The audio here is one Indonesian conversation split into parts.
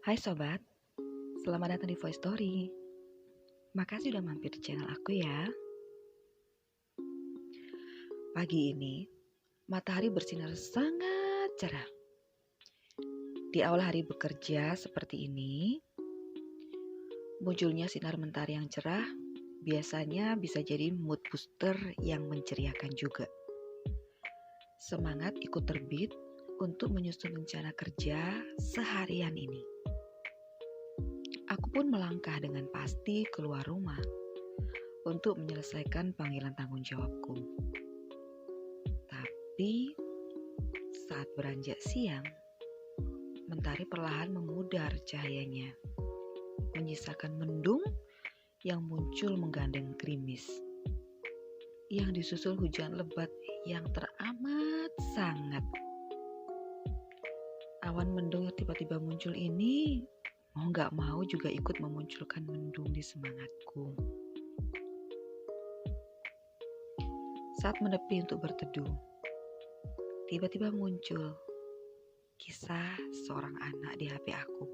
Hai sobat, selamat datang di Voice Story. Makasih udah mampir di channel aku ya. Pagi ini, matahari bersinar sangat cerah. Di awal hari bekerja seperti ini, munculnya sinar mentari yang cerah biasanya bisa jadi mood booster yang menceriakan juga. Semangat ikut terbit untuk menyusun rencana kerja seharian ini. Aku pun melangkah dengan pasti keluar rumah untuk menyelesaikan panggilan tanggung jawabku. Tapi saat beranjak siang, mentari perlahan memudar cahayanya, menyisakan mendung yang muncul menggandeng gerimis, yang disusul hujan lebat yang teramat sangat. Awan mendung yang tiba-tiba muncul ini mau gak mau juga ikut memunculkan mendung di semangatku. Saat menepi untuk berteduh, tiba-tiba muncul kisah seorang anak di HP aku.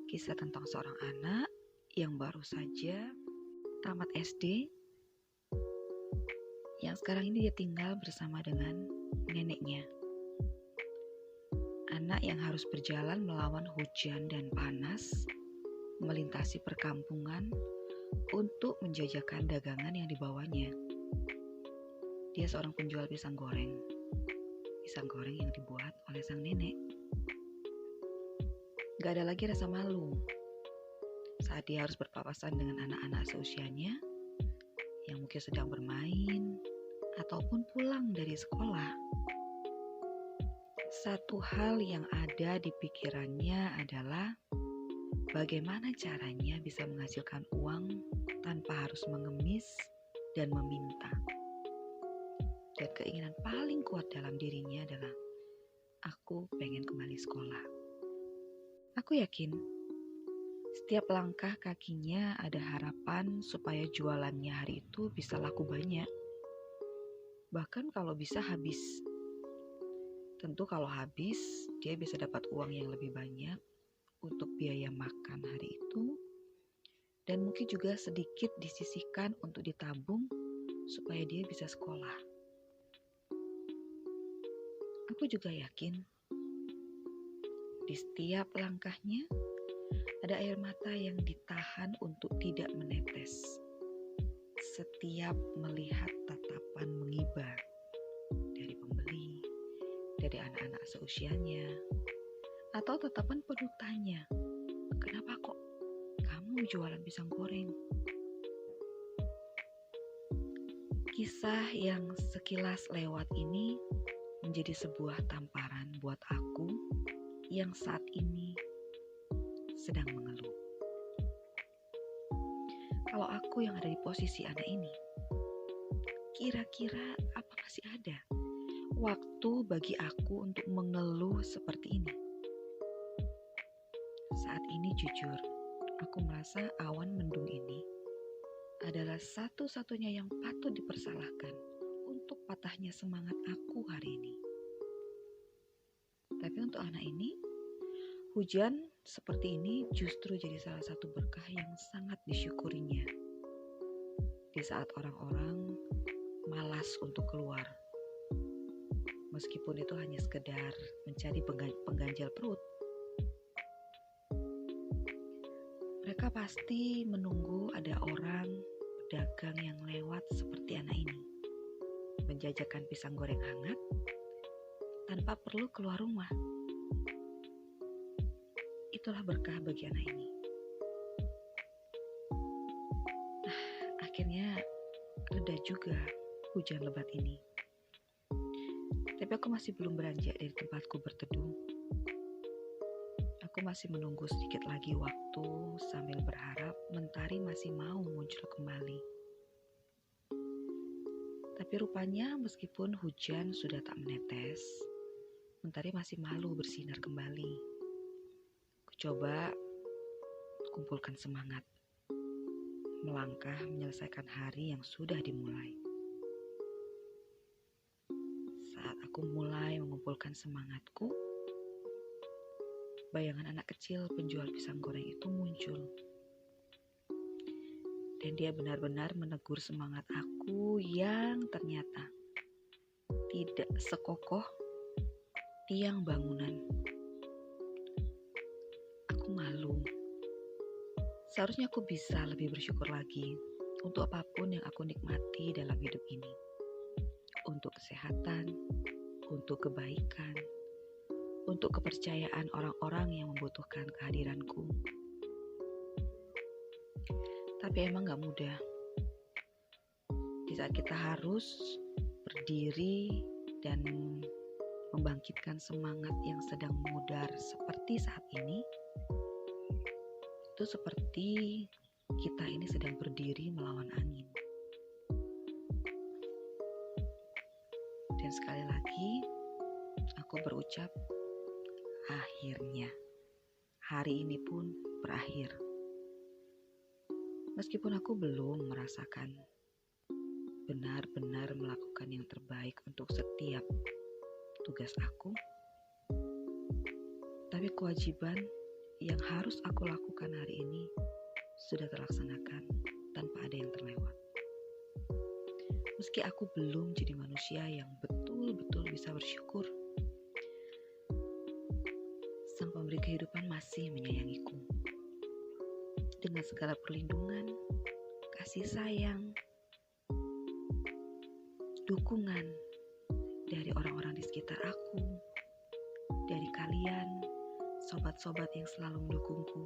Kisah tentang seorang anak yang baru saja tamat SD, yang sekarang ini dia tinggal bersama dengan neneknya. Anak yang harus berjalan melawan hujan dan panas, melintasi perkampungan untuk menjajakan dagangan yang dibawanya. Dia seorang penjual pisang goreng yang dibuat oleh sang nenek. Gak ada lagi rasa malu saat dia harus berpapasan dengan anak-anak seusianya yang mungkin sedang bermain ataupun pulang dari sekolah. Satu hal yang ada di pikirannya adalah bagaimana caranya bisa menghasilkan uang tanpa harus mengemis dan meminta. Dan keinginan paling kuat dalam dirinya adalah aku pengen kembali sekolah. Aku yakin setiap langkah kakinya ada harapan supaya jualannya hari itu bisa laku banyak. Bahkan kalau bisa habis. Tentu kalau habis, dia bisa dapat uang yang lebih banyak untuk biaya makan hari itu. Dan mungkin juga sedikit disisihkan untuk ditabung supaya dia bisa sekolah. Aku juga yakin di setiap langkahnya ada air mata yang ditahan untuk tidak menetes. Setiap melihat tatapan mengibar dari pembeli, dari anak-anak seusianya, atau tatapan penuh tanya, kenapa kok kamu jualan pisang goreng? Kisah yang sekilas lewat ini menjadi sebuah tamparan buat aku yang saat ini sedang mengeluh. Kalau aku yang ada di posisi anak ini, kira-kira apa masih ada waktu bagi aku untuk mengeluh seperti ini? Saat ini jujur, aku merasa awan mendung ini adalah satu-satunya yang patut dipersalahkan untuk patahnya semangat aku hari ini. Tapi untuk anak ini, hujan seperti ini justru jadi salah satu berkah yang sangat disyukurinya. Di saat orang-orang malas untuk keluar, meskipun itu hanya sekedar mencari pengganjal perut. Mereka pasti menunggu ada orang pedagang yang lewat seperti anak ini, menjajakan pisang goreng hangat tanpa perlu keluar rumah. Itulah berkah bagi anak ini. Akhirnya reda juga hujan lebat ini. Tapi aku masih belum beranjak dari tempatku berteduh. Aku masih menunggu sedikit lagi waktu sambil berharap mentari masih mau muncul kembali. Tapi rupanya meskipun hujan sudah tak menetes, mentari masih malu bersinar kembali. Aku coba kumpulkan semangat, melangkah menyelesaikan hari yang sudah dimulai. Saat aku mulai mengumpulkan semangatku, bayangan anak kecil penjual pisang goreng itu muncul. Dan dia benar-benar menegur semangat aku yang ternyata tidak sekokoh tiang bangunan. Aku malu. Seharusnya aku bisa lebih bersyukur lagi untuk apapun yang aku nikmati dalam hidup ini. Untuk kesehatan, untuk kebaikan, untuk kepercayaan orang-orang yang membutuhkan kehadiranku. Tapi emang gak mudah. Di saat kita harus berdiri dan membangkitkan semangat yang sedang memudar seperti saat ini, itu seperti kita ini sedang berdiri melawan angin. Dan sekali lagi, aku berucap, akhirnya, hari ini pun berakhir. Meskipun aku belum merasakan benar-benar melakukan yang terbaik untuk setiap tugas aku, tapi kewajiban yang harus aku lakukan hari ini sudah terlaksanakan tanpa ada yang terlewat. Meski aku belum jadi manusia yang betul-betul bisa bersyukur, Sang Pemberi kehidupan masih menyayangiku. Dengan segala perlindungan, kasih sayang, dukungan dari orang-orang di sekitar aku, dari kalian, sobat-sobat yang selalu mendukungku.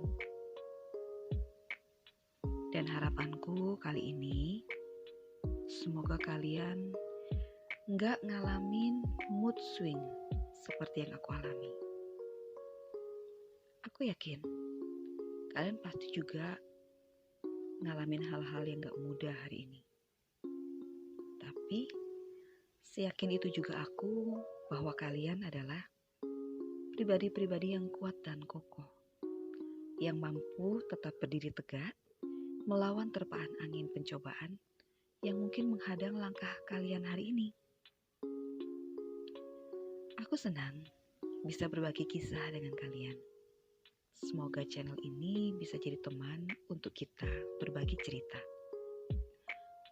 Dan harapanku kali ini, semoga kalian nggak ngalamin mood swing seperti yang aku alami. Aku yakin kalian pasti juga ngalamin hal-hal yang gak mudah hari ini. Tapi seyakin itu juga aku bahwa kalian adalah pribadi-pribadi yang kuat dan kokoh, yang mampu tetap berdiri tegak melawan terpaan angin pencobaan yang mungkin menghadang langkah kalian hari ini. Aku senang bisa berbagi kisah dengan kalian. Semoga channel ini bisa jadi teman untuk kita berbagi cerita.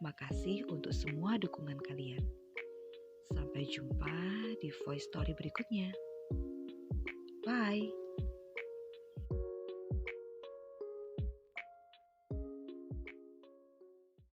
Makasih untuk semua dukungan kalian. Sampai jumpa di voice story berikutnya. Bye.